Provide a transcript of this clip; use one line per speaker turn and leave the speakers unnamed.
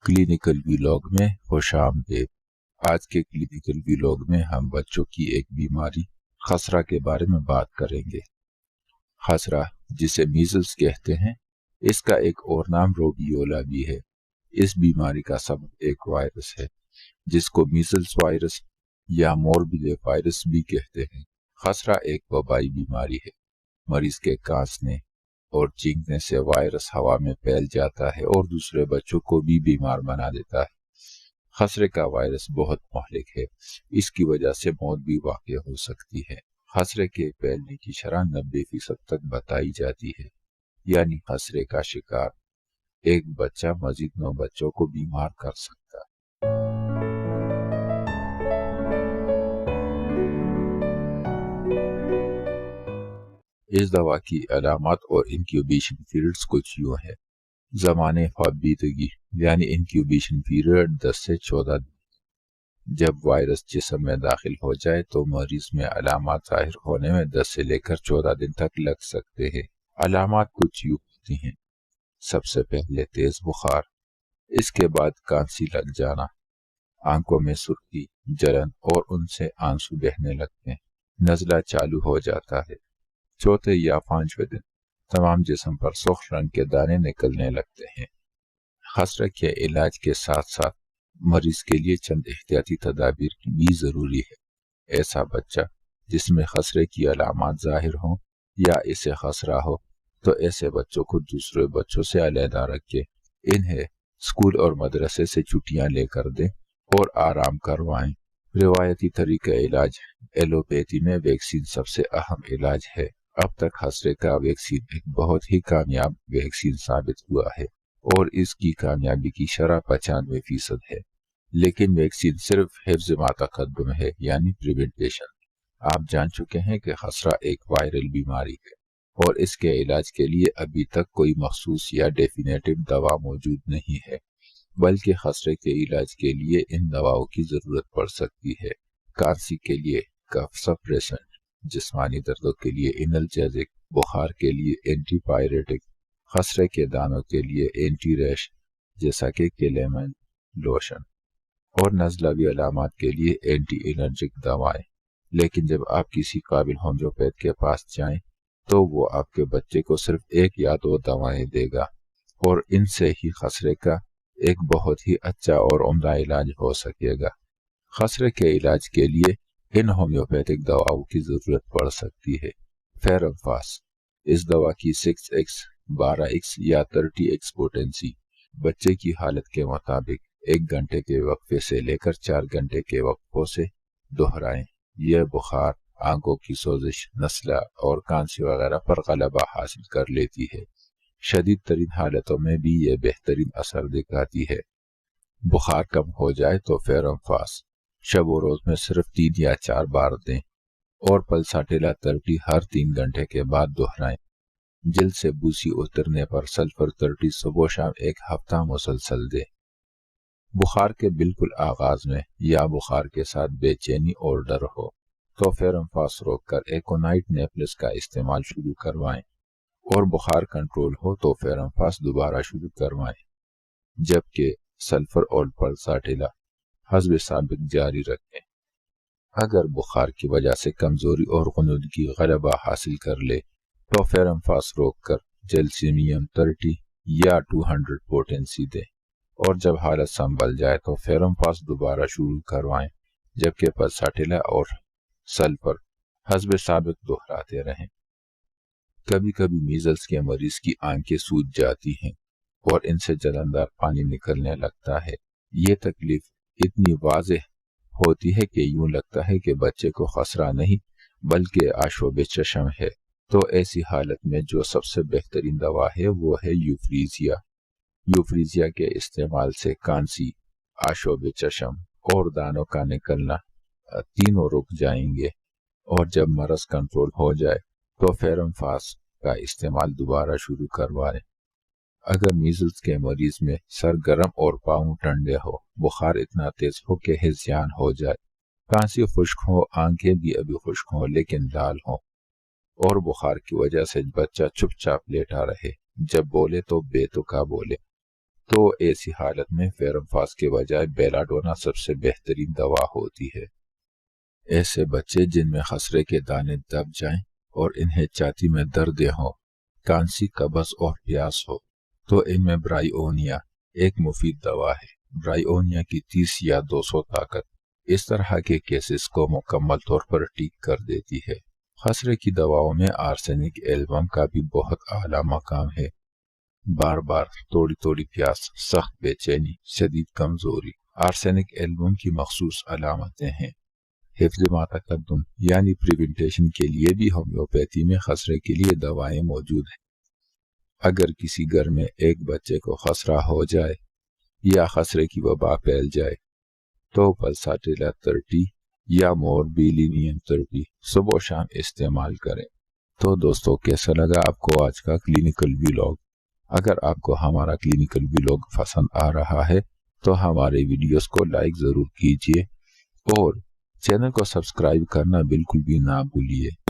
Clinical vlog میں خوش آمدید۔ آج کے کلینکل ویلاگ میں ہم بچوں کی ایک بیماری خسرہ کے بارے میں بات کریں گے۔ خسرہ جسے میزلز کہتے ہیں، اس کا ایک اور نام روبیولا بھی ہے۔ اس بیماری کا سبب ایک وائرس ہے جس کو میزلز وائرس یا موربیلے وائرس بھی کہتے ہیں۔ خسرہ ایک وبائی بیماری ہے۔ مریض کے کانسنے اور چینکنے سے وائرس ہوا میں پھیل جاتا ہے اور دوسرے بچوں کو بھی بیمار بنا دیتا ہے۔ خسرے کا وائرس بہت مہلک ہے، اس کی وجہ سے موت بھی واقع ہو سکتی ہے۔ خسرے کے پھیلنے کی شرح 90% تک بتائی جاتی ہے، یعنی خسرے کا شکار ایک بچہ مزید 9 بچوں کو بیمار کر سکتا ہے۔ اس دوا کی علامات اور انکیوبیشن پیریڈز کچھ یوں ہے۔ زمانے خوابیدگی یعنی انکیوبیشن پیریڈ 10 سے 14 دن۔ جب وائرس جسم میں داخل ہو جائے تو مریض میں علامات ظاہر ہونے میں 10 سے لے کر 14 دن تک لگ سکتے ہیں۔ علامات کچھ یوں ہوتی ہیں۔ سب سے پہلے تیز بخار، اس کے بعد کانسی لگ جانا، آنکھوں میں سرخی، جلن اور ان سے آنسو بہنے لگتے ہیں، نزلہ چالو ہو جاتا ہے۔ چوتھے یا 5ویں دن تمام جسم پر سرخ رنگ کے دانے نکلنے لگتے ہیں۔ خسرہ کے علاج کے ساتھ ساتھ مریض کے لیے چند احتیاطی تدابیر بھی ضروری ہے۔ ایسا بچہ جس میں خسرے کی علامات ظاہر ہوں یا اسے خسرہ ہو تو ایسے بچوں کو دوسرے بچوں سے علیحدہ رکھے، انہیں اسکول اور مدرسے سے چھٹیاں لے کر دیں اور آرام کروائیں۔ روایتی طریقہ علاج ایلوپیتھی میں ویکسین سب سے اہم علاج ہے۔ اب تک خسرے کا ویکسین ایک بہت ہی کامیاب ویکسین ثابت ہوا ہے اور اس کی کامیابی کی شرح 95% ہے، لیکن ویکسین صرف حفظ ما تقدم ہے، یعنی پریونٹیشن۔ آپ جان چکے ہیں کہ خسرہ ایک وائرل بیماری ہے اور اس کے علاج کے لیے ابھی تک کوئی مخصوص یا ڈیفینیٹو دوا موجود نہیں ہے، بلکہ خسرے کے علاج کے لیے ان دواؤں کی ضرورت پڑ سکتی ہے۔ کانسی کے لیے کف سپریسنٹ، جسمانی دردوں کے لیے انالجیزک، بخار کے لیے اینٹی پائریٹک، خسرے کے دانوں کے لیے اینٹی ریش جیسا کہ کیلیمن لوشن، اور نزلہ علامات کے لیے اینٹی الرجک دوائیں۔ لیکن جب آپ کسی قابل ہومیوپیتھ کے پاس جائیں تو وہ آپ کے بچے کو صرف 1 یا 2 دوائیں دے گا اور ان سے ہی خسرے کا ایک بہت ہی اچھا اور عمدہ علاج ہو سکے گا۔ خسرے کے علاج کے لیے ان ہومیوپیتھک دواؤں کی ضرورت پڑ سکتی ہے۔ فیرمفاس، اس دوا کی 6x، 12x یا 30x پوٹینسی بچے کی حالت کے مطابق 1 گھنٹے کے وقفے سے لے کر 4 گھنٹے کے وقفوں سے دہرائیں۔ یہ بخار، آنکھوں کی سوزش، نزلہ اور کانسی وغیرہ پر غلبہ حاصل کر لیتی ہے۔ شدید ترین حالتوں میں بھی یہ بہترین اثر دکھاتی ہے۔ بخار کم ہو جائے تو فیرمفاس شب و روز میں صرف 3 یا 4 بار دیں اور پلساٹیلا 30 ہر 3 گھنٹے کے بعد دہرائیں۔ جلد سے بوسی اترنے پر سلفر 30 صبح و شام 1 ہفتہ مسلسل دیں۔ بخار کے بالکل آغاز میں یا بخار کے ساتھ بے چینی اور ڈر ہو تو فیرمفاس روک کر ایکونائٹ نیپلس کا استعمال شروع کروائیں، اور بخار کنٹرول ہو تو فیرمفاس دوبارہ شروع کروائیں، جبکہ سلفر اور پلساٹیلا حسب سابق جاری رکھیں۔ اگر بخار کی وجہ سے کمزوری اور غنودگی غلبہ حاصل کر لے تو فیرمفاس روک کر جیلسیمیم 30 یا 200 پوٹینسی دیں، اور جب حالت سنبھل جائے تو فیرمفاس دوبارہ شروع کروائیں، جبکہ پلساٹیلا اور سلفر حسب سابق دہراتے رہیں۔ کبھی کبھی میزلز کے مریض کی آنکھیں سوج جاتی ہیں اور ان سے جلندار پانی نکلنے لگتا ہے۔ یہ تکلیف اتنی واضح ہوتی ہے کہ یوں لگتا ہے کہ بچے کو خسرہ نہیں بلکہ آشوب چشم ہے۔ تو ایسی حالت میں جو سب سے بہترین دوا ہے وہ ہے یوفریزیا۔ یوفریزیا کے استعمال سے کانسی، آشوب چشم اور دانوں کا نکلنا تینوں رک جائیں گے، اور جب مرض کنٹرول ہو جائے تو فیرمفاس کا استعمال دوبارہ شروع کروائیں۔ اگر میزلز کے مریض میں سر گرم اور پاؤں ٹھنڈے ہو، بخار اتنا تیز ہو کہ ہذیان ہو جائے، کانسی خشک ہو، آنکھیں بھی ابھی خشک ہوں لیکن لال ہوں، اور بخار کی وجہ سے بچہ چپ چاپ لیٹا رہے، جب بولے تو بے تکا بولے، تو ایسی حالت میں فیرمفاس کے بجائے بیلاڈونا سب سے بہترین دوا ہوتی ہے۔ ایسے بچے جن میں خسرے کے دانے دب جائیں اور انہیں چھاتی میں درد ہوں، کانسی، قبض اور پیاس ہو، تو ان میں برائیونیا ایک مفید دوا ہے۔ برائیونیا کی 30 یا 200 طاقت اس طرح کے کیسز کو مکمل طور پر ٹھیک کر دیتی ہے۔ خسرے کی دواؤں میں آرسینک ایلبم کا بھی بہت اعلیٰ مقام ہے۔ بار بار توڑی پیاس، سخت بے چینی، شدید کمزوری آرسینک ایلبم کی مخصوص علامتیں ہیں۔ حفظ ما تقدم یعنی پریونٹیشن کے لیے بھی ہومیوپیتھی میں خسرے کے لیے دوائیں موجود ہیں۔ اگر کسی گھر میں ایک بچے کو خسرہ ہو جائے یا خسرے کی وبا پھیل جائے تو پلساٹیلا 30 یا موربیلینیم 30 صبح و شام استعمال کریں۔ تو دوستو، کیسا لگا آپ کو آج کا کلینکل ویلاگ؟ اگر آپ کو ہمارا کلینکل ویلاگ پسند آ رہا ہے تو ہمارے ویڈیوز کو لائک ضرور کیجیے اور چینل کو سبسکرائب کرنا بالکل بھی نہ بھولیے۔